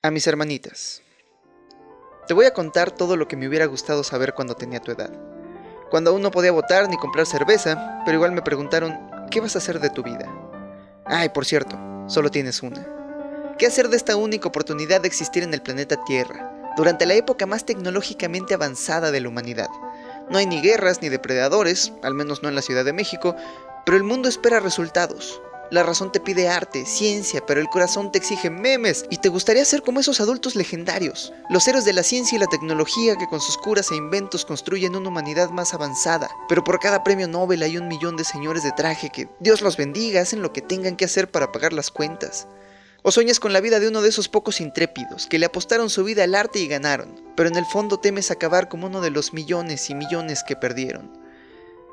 A mis hermanitas. Te voy a contar todo lo que me hubiera gustado saber cuando tenía tu edad. Cuando aún no podía votar ni comprar cerveza, pero igual me preguntaron, ¿qué vas a hacer de tu vida? Ay, por cierto, solo tienes una. ¿Qué hacer de esta única oportunidad de existir en el planeta Tierra, durante la época más tecnológicamente avanzada de la humanidad? No hay ni guerras ni depredadores, al menos no en la Ciudad de México, pero el mundo espera resultados. La razón te pide arte, ciencia, pero el corazón te exige memes y te gustaría ser como esos adultos legendarios, los héroes de la ciencia y la tecnología que con sus curas e inventos construyen una humanidad más avanzada. Pero por cada premio Nobel hay 1.000.000 de señores de traje que, Dios los bendiga, hacen lo que tengan que hacer para pagar las cuentas. O sueñas con la vida de uno de esos pocos intrépidos que le apostaron su vida al arte y ganaron, pero en el fondo temes acabar como uno de los millones y millones que perdieron.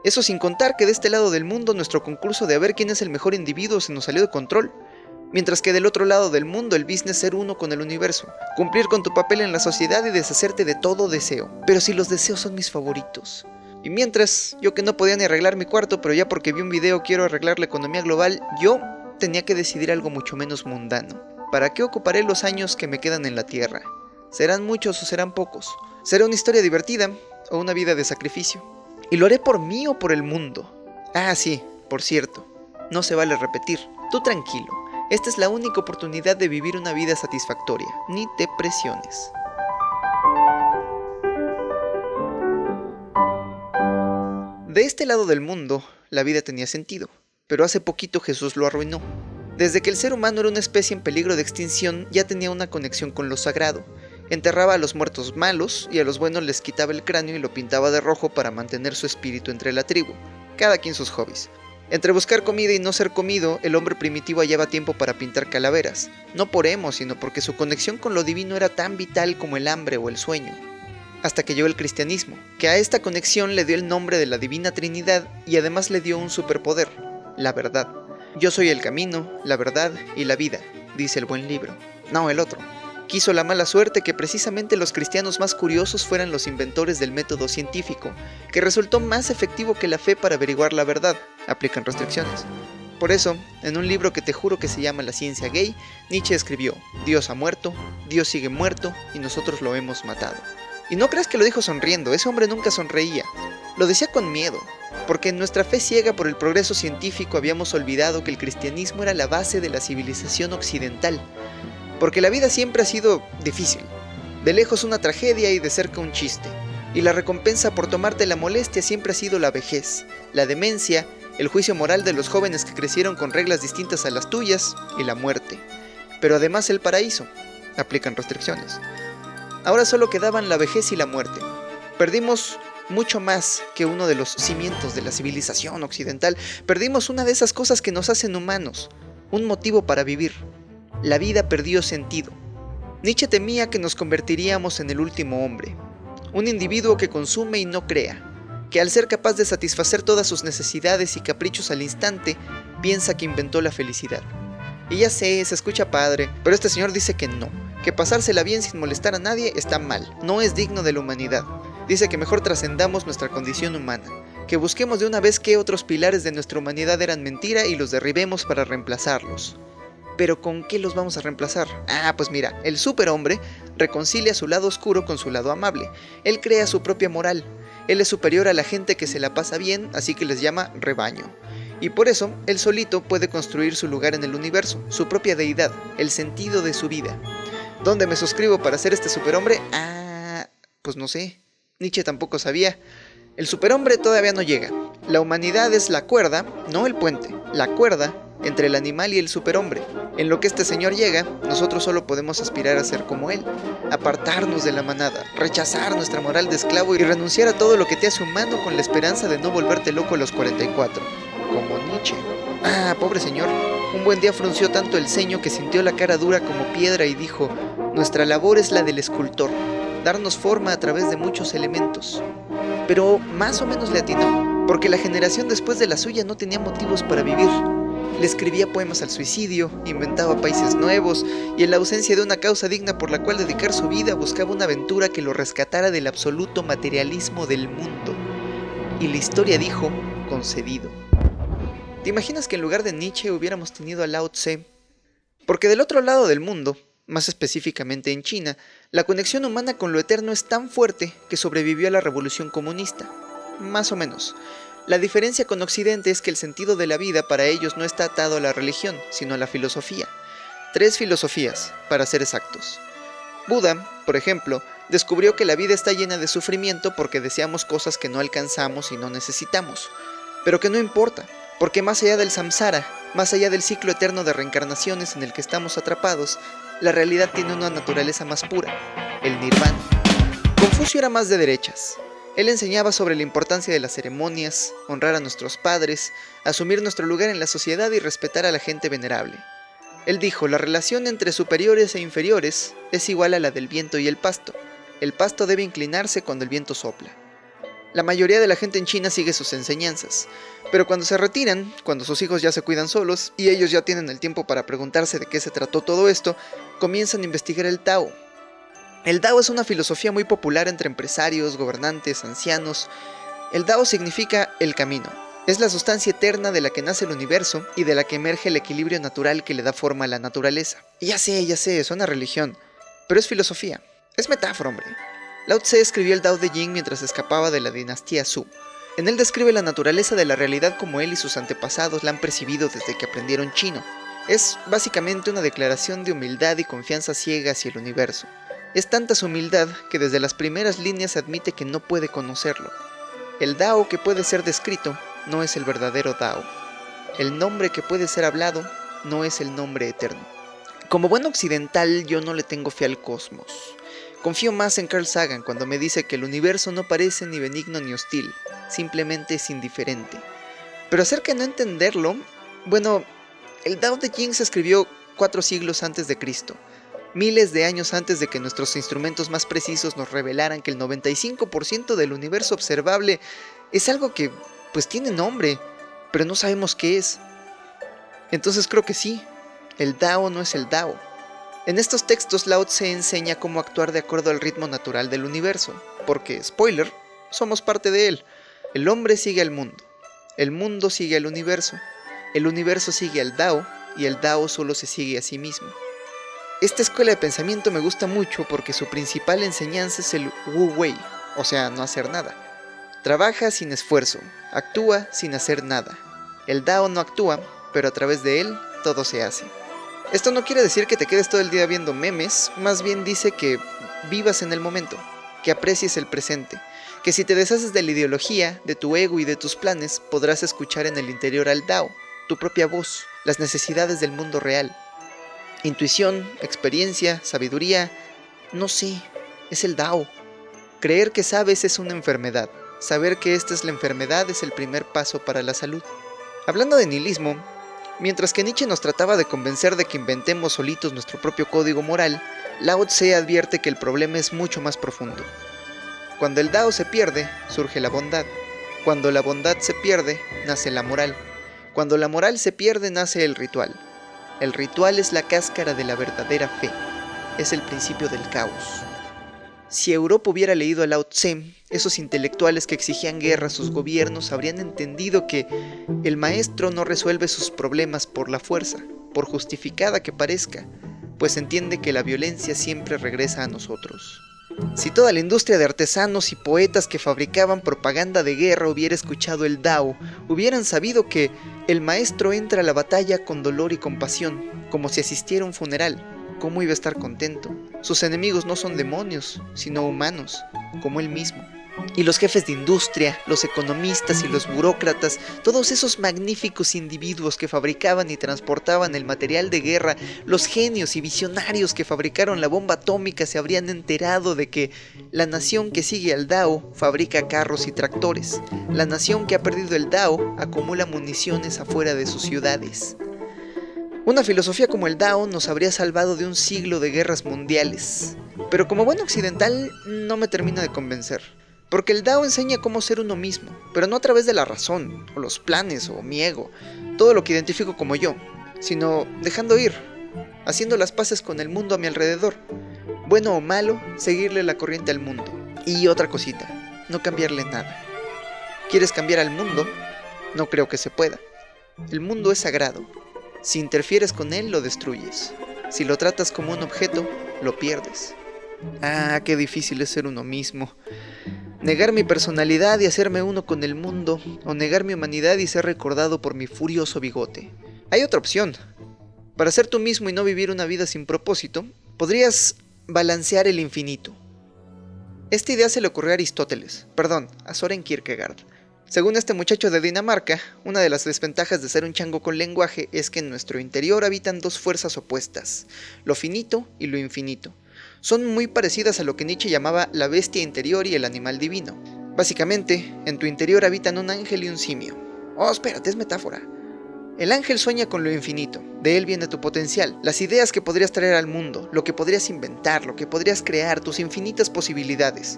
Eso sin contar que de este lado del mundo nuestro concurso de a ver quién es el mejor individuo se nos salió de control, mientras que del otro lado del mundo el business ser uno con el universo, cumplir con tu papel en la sociedad y deshacerte de todo deseo, pero si los deseos son mis favoritos. Y mientras, yo que no podía ni arreglar mi cuarto, pero ya porque vi un video quiero arreglar la economía global, yo tenía que decidir algo mucho menos mundano. ¿Para qué ocuparé los años que me quedan en la tierra? ¿Serán muchos o serán pocos? ¿Será una historia divertida o una vida de sacrificio? ¿Y lo haré por mí o por el mundo? Ah, sí, por cierto, no se vale repetir. Tú tranquilo, esta es la única oportunidad de vivir una vida satisfactoria. Ni te presiones. De este lado del mundo, la vida tenía sentido, pero hace poquito Jesús lo arruinó. Desde que el ser humano era una especie en peligro de extinción, ya tenía una conexión con lo sagrado. Enterraba a los muertos malos y a los buenos les quitaba el cráneo y lo pintaba de rojo para mantener su espíritu entre la tribu, cada quien sus hobbies. Entre buscar comida y no ser comido, el hombre primitivo hallaba tiempo para pintar calaveras, no por emo, sino porque su conexión con lo divino era tan vital como el hambre o el sueño. Hasta que llegó el cristianismo, que a esta conexión le dio el nombre de la Divina Trinidad y además le dio un superpoder, la verdad. Yo soy el camino, la verdad y la vida, dice el buen libro. No, el otro. Quiso la mala suerte que precisamente los cristianos más curiosos fueran los inventores del método científico, que resultó más efectivo que la fe para averiguar la verdad. Aplican restricciones. Por eso, en un libro que te juro que se llama La ciencia gay, Nietzsche escribió: Dios ha muerto, Dios sigue muerto y nosotros lo hemos matado. Y no creas que lo dijo sonriendo, ese hombre nunca sonreía. Lo decía con miedo, porque en nuestra fe ciega por el progreso científico habíamos olvidado que el cristianismo era la base de la civilización occidental. Porque la vida siempre ha sido difícil, de lejos una tragedia y de cerca un chiste, y la recompensa por tomarte la molestia siempre ha sido la vejez, la demencia, el juicio moral de los jóvenes que crecieron con reglas distintas a las tuyas, y la muerte. Pero además el paraíso. Aplican restricciones. Ahora solo quedaban la vejez y la muerte. Perdimos mucho más que uno de los cimientos de la civilización occidental. Perdimos una de esas cosas que nos hacen humanos, un motivo para vivir. La vida perdió sentido. Nietzsche temía que nos convertiríamos en el último hombre, un individuo que consume y no crea, que al ser capaz de satisfacer todas sus necesidades y caprichos al instante, piensa que inventó la felicidad. Y ya sé, se escucha padre, pero este señor dice que no, que pasársela bien sin molestar a nadie está mal, no es digno de la humanidad. Dice que mejor trascendamos nuestra condición humana, que busquemos de una vez qué otros pilares de nuestra humanidad eran mentira y los derribemos para reemplazarlos. ¿Pero con qué los vamos a reemplazar? Ah, pues mira, el superhombre reconcilia su lado oscuro con su lado amable. Él crea su propia moral. Él es superior a la gente que se la pasa bien, así que les llama rebaño. Y por eso, él solito puede construir su lugar en el universo, su propia deidad, el sentido de su vida. ¿Dónde me suscribo para ser este superhombre? Ah, pues no sé. Nietzsche tampoco sabía. El superhombre todavía no llega. La humanidad es la cuerda, no el puente, la cuerda entre el animal y el superhombre. En lo que este señor llega, nosotros solo podemos aspirar a ser como él, apartarnos de la manada, rechazar nuestra moral de esclavo y renunciar a todo lo que te hace humano con la esperanza de no volverte loco a los 44, como Nietzsche. Ah, pobre señor, un buen día frunció tanto el ceño que sintió la cara dura como piedra y dijo: nuestra labor es la del escultor, darnos forma a través de muchos elementos. Pero más o menos le atinó, porque la generación después de la suya no tenía motivos para vivir. Le escribía poemas al suicidio, inventaba países nuevos y en la ausencia de una causa digna por la cual dedicar su vida buscaba una aventura que lo rescatara del absoluto materialismo del mundo. Y la historia dijo: concedido. ¿Te imaginas que en lugar de Nietzsche hubiéramos tenido a Lao Tse? Porque del otro lado del mundo, más específicamente en China, la conexión humana con lo eterno es tan fuerte que sobrevivió a la revolución comunista. Más o menos. La diferencia con Occidente es que el sentido de la vida para ellos no está atado a la religión, sino a la filosofía. 3 filosofías, para ser exactos. Buda, por ejemplo, descubrió que la vida está llena de sufrimiento porque deseamos cosas que no alcanzamos y no necesitamos. Pero que no importa, porque más allá del samsara, más allá del ciclo eterno de reencarnaciones en el que estamos atrapados, la realidad tiene una naturaleza más pura, el nirvana. Confucio era más de derechas. Él enseñaba sobre la importancia de las ceremonias, honrar a nuestros padres, asumir nuestro lugar en la sociedad y respetar a la gente venerable. Él dijo, la relación entre superiores e inferiores es igual a la del viento y el pasto. El pasto debe inclinarse cuando el viento sopla. La mayoría de la gente en China sigue sus enseñanzas, pero cuando se retiran, cuando sus hijos ya se cuidan solos y ellos ya tienen el tiempo para preguntarse de qué se trató todo esto, comienzan a investigar el Tao. El Tao es una filosofía muy popular entre empresarios, gobernantes, ancianos. El Tao significa el camino. Es la sustancia eterna de la que nace el universo y de la que emerge el equilibrio natural que le da forma a la naturaleza. Y ya sé, suena religión, pero es filosofía. Es metáfora, hombre. Lao Tse escribió el Tao Te Ching mientras escapaba de la dinastía Zhou. En él describe la naturaleza de la realidad como él y sus antepasados la han percibido desde que aprendieron chino. Es básicamente una declaración de humildad y confianza ciega hacia el universo. Es tanta su humildad que desde las primeras líneas admite que no puede conocerlo. El Tao que puede ser descrito no es el verdadero Tao. El nombre que puede ser hablado no es el nombre eterno. Como buen occidental yo no le tengo fe al cosmos. Confío más en Carl Sagan cuando me dice que el universo no parece ni benigno ni hostil, simplemente es indiferente. Pero acerca de no entenderlo, bueno, el Tao Te Ching se escribió 4 siglos antes de Cristo, miles de años antes de que nuestros instrumentos más precisos nos revelaran que el 95% del universo observable es algo que, pues tiene nombre, pero no sabemos qué es. Entonces creo que sí, el Tao no es el Tao. En estos textos Lao Tse enseña cómo actuar de acuerdo al ritmo natural del universo, porque, spoiler, somos parte de él. El hombre sigue al mundo, el mundo sigue al universo, el universo sigue al Tao y el Tao solo se sigue a sí mismo. Esta escuela de pensamiento me gusta mucho porque su principal enseñanza es el Wu Wei, o sea, no hacer nada. Trabaja sin esfuerzo, actúa sin hacer nada. El Tao no actúa, pero a través de él todo se hace. Esto no quiere decir que te quedes todo el día viendo memes, más bien dice que vivas en el momento, que aprecies el presente, que si te deshaces de la ideología, de tu ego y de tus planes, podrás escuchar en el interior al Tao, tu propia voz, las necesidades del mundo real. Intuición, experiencia, sabiduría, no sé, es el Tao. Creer que sabes es una enfermedad, saber que esta es la enfermedad es el primer paso para la salud. Hablando de nihilismo, mientras que Nietzsche nos trataba de convencer de que inventemos solitos nuestro propio código moral, Lao Tse advierte que el problema es mucho más profundo. Cuando el Tao se pierde, surge la bondad. Cuando la bondad se pierde, nace la moral. Cuando la moral se pierde, nace el ritual. El ritual es la cáscara de la verdadera fe. Es el principio del caos. Si Europa hubiera leído a Lao Tse, esos intelectuales que exigían guerra a sus gobiernos habrían entendido que el maestro no resuelve sus problemas por la fuerza, por justificada que parezca, pues entiende que la violencia siempre regresa a nosotros. Si toda la industria de artesanos y poetas que fabricaban propaganda de guerra hubiera escuchado el Tao, hubieran sabido que el maestro entra a la batalla con dolor y compasión, como si asistiera a un funeral. ¿Cómo iba a estar contento? Sus enemigos no son demonios, sino humanos, como él mismo. Y los jefes de industria, los economistas y los burócratas, todos esos magníficos individuos que fabricaban y transportaban el material de guerra, los genios y visionarios que fabricaron la bomba atómica se habrían enterado de que la nación que sigue al Tao fabrica carros y tractores. La nación que ha perdido el Tao acumula municiones afuera de sus ciudades. Una filosofía como el Tao nos habría salvado de un siglo de guerras mundiales. Pero como buen occidental no me termina de convencer. Porque el Tao enseña cómo ser uno mismo, pero no a través de la razón, o los planes, o mi ego, todo lo que identifico como yo, sino dejando ir, haciendo las paces con el mundo a mi alrededor. Bueno o malo, seguirle la corriente al mundo. Y otra cosita, no cambiarle nada. ¿Quieres cambiar al mundo? No creo que se pueda. El mundo es sagrado. Si interfieres con él, lo destruyes. Si lo tratas como un objeto, lo pierdes. Ah, qué difícil es ser uno mismo. Negar mi personalidad y hacerme uno con el mundo, o negar mi humanidad y ser recordado por mi furioso bigote. Hay otra opción. Para ser tú mismo y no vivir una vida sin propósito, podrías balancear el infinito. Esta idea se le ocurrió a Søren Kierkegaard. Según este muchacho de Dinamarca, una de las desventajas de ser un chango con lenguaje es que en nuestro interior habitan dos fuerzas opuestas, lo finito y lo infinito. Son muy parecidas a lo que Nietzsche llamaba la bestia interior y el animal divino. Básicamente, en tu interior habitan un ángel y un simio. Oh, espérate, es metáfora. El ángel sueña con lo infinito, de él viene tu potencial, las ideas que podrías traer al mundo, lo que podrías inventar, lo que podrías crear, tus infinitas posibilidades.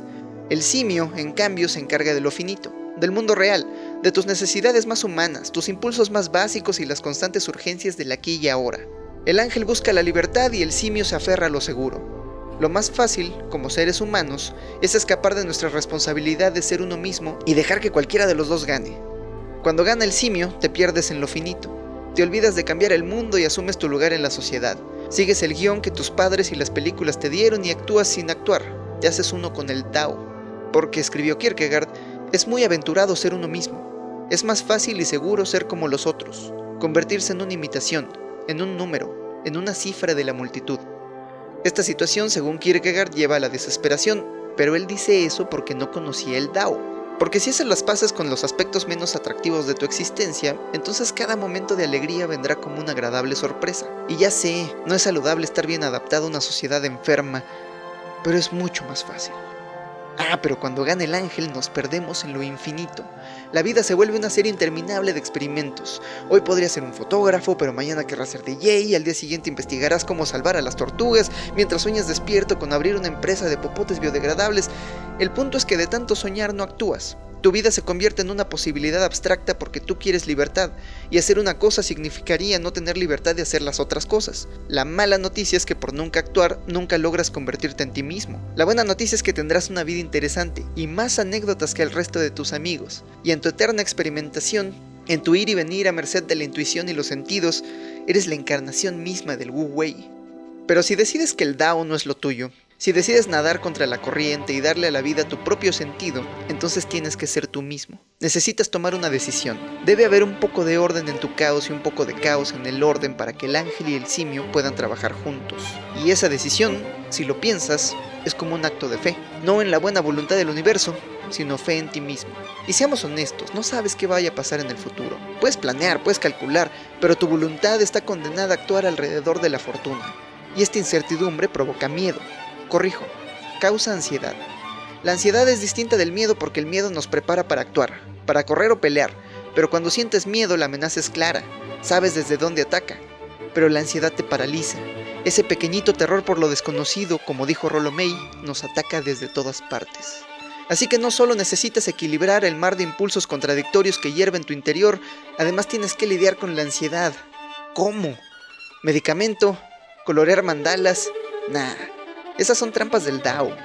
El simio, en cambio, se encarga de lo finito, del mundo real, de tus necesidades más humanas, tus impulsos más básicos y las constantes urgencias del aquí y ahora. El ángel busca la libertad y el simio se aferra a lo seguro. Lo más fácil, como seres humanos, es escapar de nuestra responsabilidad de ser uno mismo y dejar que cualquiera de los dos gane. Cuando gana el simio, te pierdes en lo finito. Te olvidas de cambiar el mundo y asumes tu lugar en la sociedad. Sigues el guión que tus padres y las películas te dieron y actúas sin actuar. Te haces uno con el Tao. Porque, escribió Kierkegaard, es muy aventurado ser uno mismo. Es más fácil y seguro ser como los otros. Convertirse en una imitación, en un número, en una cifra de la multitud. Esta situación, según Kierkegaard, lleva a la desesperación, pero él dice eso porque no conocía el Tao. Porque si haces las paces con los aspectos menos atractivos de tu existencia, entonces cada momento de alegría vendrá como una agradable sorpresa. Y ya sé, no es saludable estar bien adaptado a una sociedad enferma, pero es mucho más fácil. Pero cuando gana el ángel nos perdemos en lo infinito. La vida se vuelve una serie interminable de experimentos. Hoy podrías ser un fotógrafo, pero mañana querrás ser DJ y al día siguiente investigarás cómo salvar a las tortugas, mientras sueñas despierto con abrir una empresa de popotes biodegradables. El punto es que de tanto soñar no actúas. Tu vida se convierte en una posibilidad abstracta porque tú quieres libertad, y hacer una cosa significaría no tener libertad de hacer las otras cosas. La mala noticia es que por nunca actuar, nunca logras convertirte en ti mismo. La buena noticia es que tendrás una vida interesante, y más anécdotas que el resto de tus amigos, y en tu eterna experimentación, en tu ir y venir a merced de la intuición y los sentidos, eres la encarnación misma del Wu Wei. Pero si decides que el Dao no es lo tuyo, si decides nadar contra la corriente y darle a la vida tu propio sentido, entonces tienes que ser tú mismo. Necesitas tomar una decisión. Debe haber un poco de orden en tu caos y un poco de caos en el orden para que el ángel y el simio puedan trabajar juntos. Y esa decisión, si lo piensas, es como un acto de fe. No en la buena voluntad del universo, sino fe en ti mismo. Y seamos honestos, no sabes qué vaya a pasar en el futuro. Puedes planear, puedes calcular, pero tu voluntad está condenada a actuar alrededor de la fortuna. Y esta incertidumbre provoca miedo. Corrijo, causa ansiedad. La ansiedad es distinta del miedo porque el miedo nos prepara para actuar, para correr o pelear, pero cuando sientes miedo la amenaza es clara, sabes desde dónde ataca, pero la ansiedad te paraliza. Ese pequeñito terror por lo desconocido, como dijo Rollo May, nos ataca desde todas partes. Así que no solo necesitas equilibrar el mar de impulsos contradictorios que hierven tu interior, además tienes que lidiar con la ansiedad. ¿Cómo? ¿Medicamento? ¿Colorear mandalas? Nah. Esas son trampas del Tao.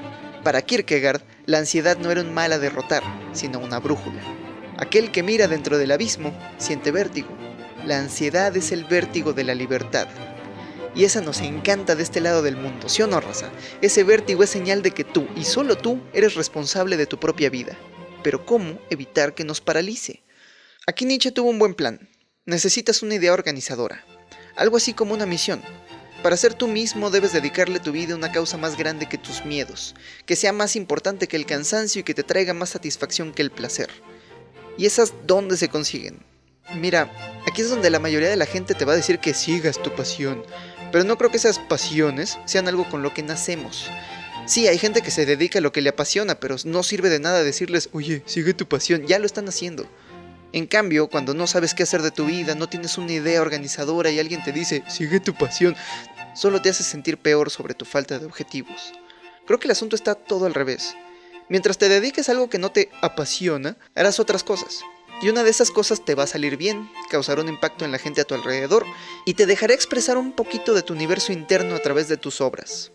Para Kierkegaard, la ansiedad no era un mal a derrotar, sino una brújula. Aquel que mira dentro del abismo siente vértigo. La ansiedad es el vértigo de la libertad. Y esa nos encanta de este lado del mundo, ¿sí o no, raza? Ese vértigo es señal de que tú, y solo tú, eres responsable de tu propia vida. Pero ¿cómo evitar que nos paralice? Aquí Nietzsche tuvo un buen plan. Necesitas una idea organizadora. Algo así como una misión. Para ser tú mismo debes dedicarle tu vida a una causa más grande que tus miedos, que sea más importante que el cansancio y que te traiga más satisfacción que el placer. ¿Y esas dónde se consiguen? Mira, aquí es donde la mayoría de la gente te va a decir que sigas tu pasión, pero no creo que esas pasiones sean algo con lo que nacemos. Sí, hay gente que se dedica a lo que le apasiona, pero no sirve de nada decirles, oye, sigue tu pasión, ya lo están haciendo. En cambio, cuando no sabes qué hacer de tu vida, no tienes una idea organizadora y alguien te dice, sigue tu pasión, solo te hace sentir peor sobre tu falta de objetivos. Creo que el asunto está todo al revés. Mientras te dediques a algo que no te apasiona, harás otras cosas. Y una de esas cosas te va a salir bien, causará un impacto en la gente a tu alrededor y te dejará expresar un poquito de tu universo interno a través de tus obras.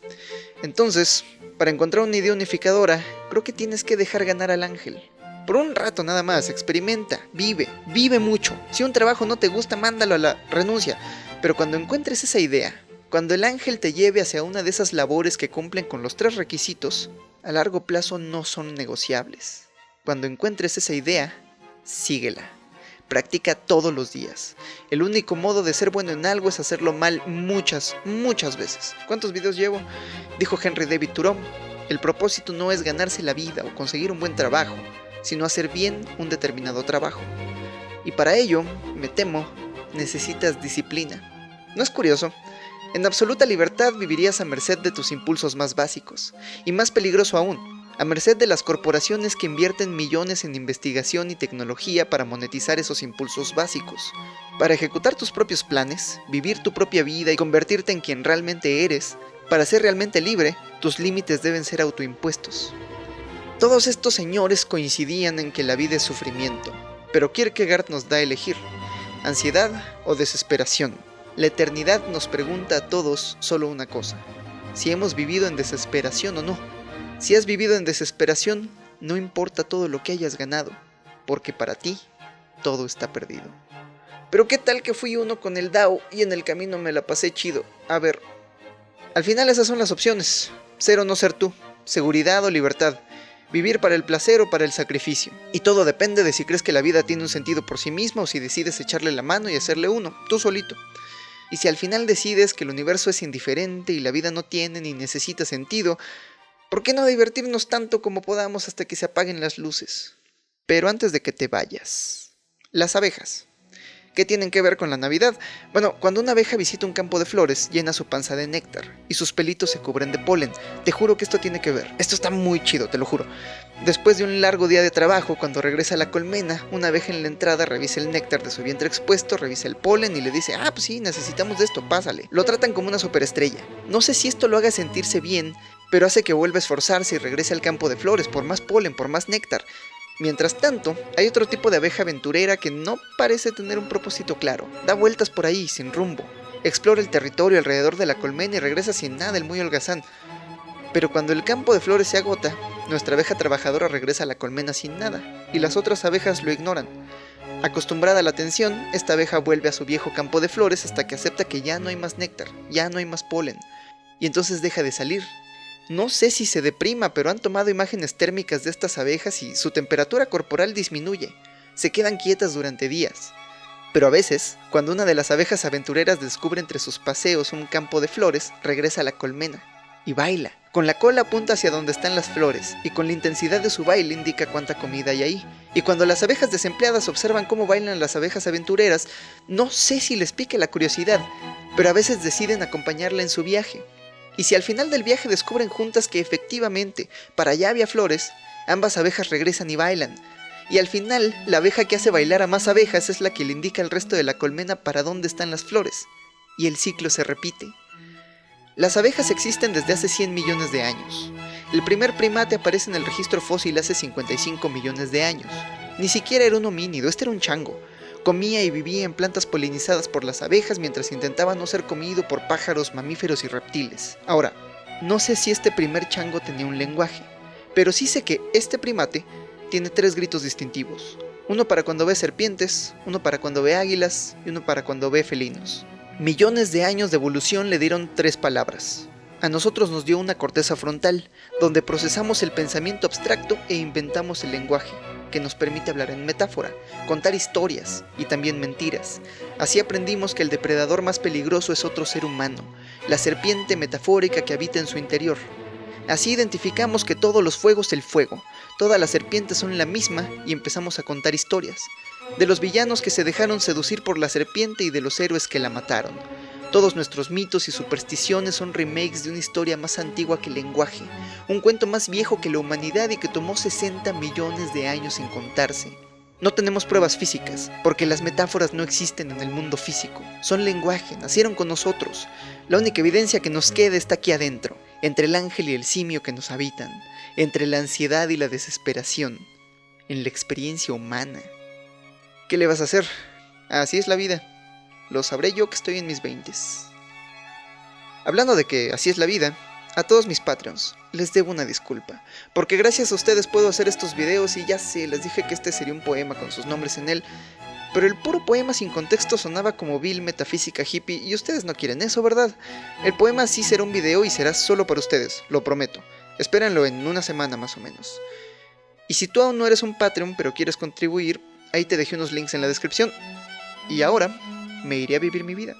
Entonces, para encontrar una idea unificadora, creo que tienes que dejar ganar al ángel. Por un rato nada más, experimenta, vive mucho. Si un trabajo no te gusta, mándalo a la renuncia. Pero cuando encuentres esa idea, Cuando el ángel te lleve hacia una de esas labores que cumplen con los 3 requisitos, a largo plazo no son negociables. Cuando encuentres esa idea, síguela. Practica todos los días. El único modo de ser bueno en algo es hacerlo mal muchas veces. ¿Cuántos videos llevo? Dijo Henry David Thoreau, el propósito no es ganarse la vida o conseguir un buen trabajo, sino hacer bien un determinado trabajo. Y para ello, me temo, necesitas disciplina. ¿No es curioso? En absoluta libertad vivirías a merced de tus impulsos más básicos, y más peligroso aún, a merced de las corporaciones que invierten millones en investigación y tecnología para monetizar esos impulsos básicos. Para ejecutar tus propios planes, vivir tu propia vida y convertirte en quien realmente eres, para ser realmente libre, tus límites deben ser autoimpuestos. Todos estos señores coincidían en que la vida es sufrimiento, pero Kierkegaard nos da a elegir, ansiedad o desesperación. La eternidad nos pregunta a todos solo una cosa, si hemos vivido en desesperación o no. Si has vivido en desesperación, no importa todo lo que hayas ganado, porque para ti, todo está perdido. Pero qué tal que fui uno con el Dao y en el camino me la pasé chido. A ver, al final esas son las opciones, ser o no ser tú, seguridad o libertad, vivir para el placer o para el sacrificio. Y todo depende de si crees que la vida tiene un sentido por sí misma o si decides echarle la mano y hacerle uno, tú solito. Y si al final decides que el universo es indiferente y la vida no tiene ni necesita sentido, ¿por qué no divertirnos tanto como podamos hasta que se apaguen las luces? Pero antes de que te vayas, las abejas. ¿Qué tienen que ver con la Navidad? Bueno, cuando una abeja visita un campo de flores, llena su panza de néctar y sus pelitos se cubren de polen. Te juro que esto tiene que ver. Esto está muy chido, te lo juro. Después de un largo día de trabajo, cuando regresa a la colmena, una abeja en la entrada revisa el néctar de su vientre expuesto, revisa el polen y le dice, pues sí, necesitamos de esto, pásale. Lo tratan como una superestrella. No sé si esto lo haga sentirse bien, pero hace que vuelva a esforzarse y regrese al campo de flores por más polen, por más néctar. Mientras tanto, hay otro tipo de abeja aventurera que no parece tener un propósito claro. Da vueltas por ahí, sin rumbo. Explora el territorio alrededor de la colmena y regresa sin nada, el muy holgazán. Pero cuando el campo de flores se agota, nuestra abeja trabajadora regresa a la colmena sin nada, y las otras abejas lo ignoran. Acostumbrada a la atención, esta abeja vuelve a su viejo campo de flores hasta que acepta que ya no hay más néctar, ya no hay más polen, y entonces deja de salir. No sé si se deprima, pero han tomado imágenes térmicas de estas abejas y su temperatura corporal disminuye. Se quedan quietas durante días. Pero a veces, cuando una de las abejas aventureras descubre entre sus paseos un campo de flores, regresa a la colmena y baila. Con la cola apunta hacia donde están las flores y con la intensidad de su baile indica cuánta comida hay ahí. Y cuando las abejas desempleadas observan cómo bailan las abejas aventureras, no sé si les pique la curiosidad, pero a veces deciden acompañarla en su viaje. Y si al final del viaje descubren juntas que efectivamente para allá había flores, ambas abejas regresan y bailan. Y al final, la abeja que hace bailar a más abejas es la que le indica al resto de la colmena para dónde están las flores. Y el ciclo se repite. Las abejas existen desde hace 100 millones de años. El primer primate aparece en el registro fósil hace 55 millones de años. Ni siquiera era un homínido, este era un chango. Comía y vivía en plantas polinizadas por las abejas mientras intentaba no ser comido por pájaros, mamíferos y reptiles. Ahora, no sé si este primer chango tenía un lenguaje, pero sí sé que este primate tiene 3 gritos distintivos. Uno para cuando ve serpientes, uno para cuando ve águilas y uno para cuando ve felinos. Millones de años de evolución le dieron 3 palabras. A nosotros nos dio una corteza frontal, donde procesamos el pensamiento abstracto e inventamos el lenguaje, que nos permite hablar en metáfora, contar historias y también mentiras. Así aprendimos que el depredador más peligroso es otro ser humano, la serpiente metafórica que habita en su interior. Así identificamos que todos los fuegos el fuego, todas las serpientes son la misma y empezamos a contar historias. De los villanos que se dejaron seducir por la serpiente y de los héroes que la mataron. Todos nuestros mitos y supersticiones son remakes de una historia más antigua que el lenguaje, un cuento más viejo que la humanidad y que tomó 60 millones de años en contarse. No tenemos pruebas físicas, porque las metáforas no existen en el mundo físico, son lenguaje, nacieron con nosotros. La única evidencia que nos queda está aquí adentro, entre el ángel y el simio que nos habitan, entre la ansiedad y la desesperación, en la experiencia humana. ¿Qué le vas a hacer? Así es la vida. Lo sabré yo que estoy en mis 20s. Hablando de que así es la vida, a todos mis Patreons les debo una disculpa, porque gracias a ustedes puedo hacer estos videos y ya sé, les dije que este sería un poema con sus nombres en él, pero el puro poema sin contexto sonaba como vil metafísica hippie y ustedes no quieren eso, ¿verdad? El poema sí será un video y será solo para ustedes, lo prometo. Espérenlo en una semana más o menos. Y si tú aún no eres un Patreon pero quieres contribuir, ahí te dejé unos links en la descripción. Y ahora me iré a vivir mi vida.